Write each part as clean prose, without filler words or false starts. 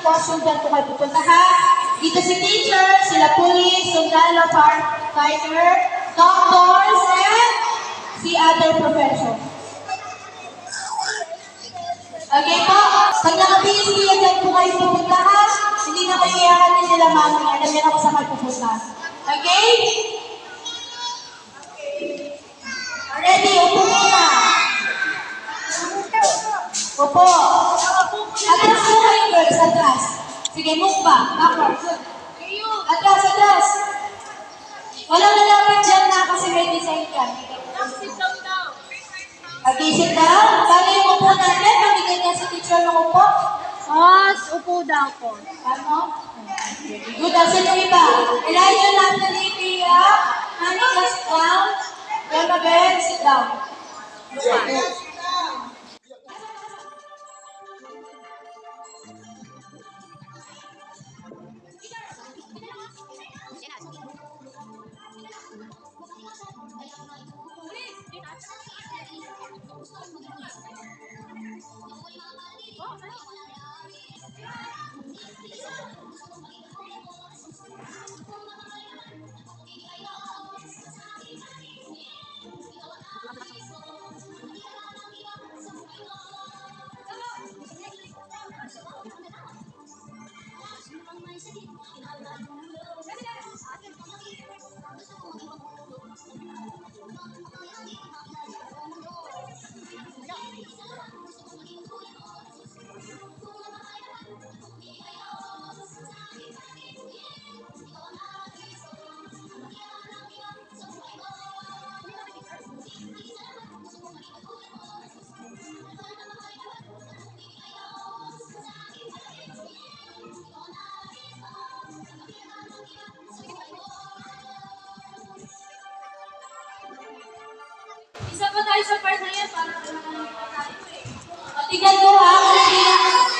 costume dyan po kayo pupunta ha. Dito si teacher, sila police, sundalo, fighter, doctors, and si other profession. Okay po? Pag nakabihis niya dyan po kayo pupunta ha. Hindi na kayo iyakan nila mami. Alam niya na kung saan kayo pupunta. Okay? Ready? Upo muna. Upo. Atras po kayo girls. Atras. Sige, move back. Backward. Atras, atras. Walang lalapit dyan na kasi may design ka. Okay, sit down. Kala yung upo natin. Pamigay niya si teacher ng upo. Upo daw po. Ano? Good. Asan yung iba? Elijah, Natalie, Pia, Monica, sit down. Yama Ben, sit down. Isa pa tayo sa part na yan para Tingnan ko ha,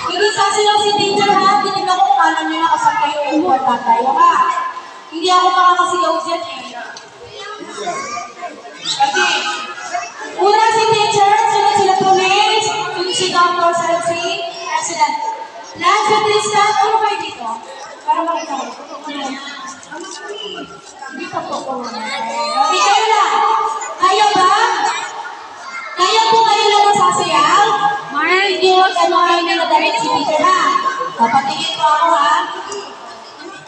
hindi sasayaw si teacher ha, tinignan ko kung alam niyo na kasama kayo important tayo ha. Hindi ako makakasigaw dyan eh. Okay. Una si teacher, sunod sila police, sunod si doctor, sunod si president. Lahat sa Tristan, ano kayo dito? Para makita ko. Hindi pa po ko. Okay, kayo lang. Kayo ba? Kaya po kayo lang nasasayaw? Hindi huwag ano kayo na nadalit si teacher ha. Papatingin ko ako ha.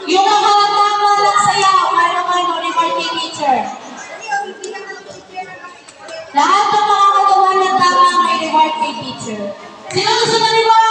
Yung mga tama lang sayaw, ano reward kay teacher. Lahat ng mga kagawa ng tama may reward kay teacher. Sino gusto na reward?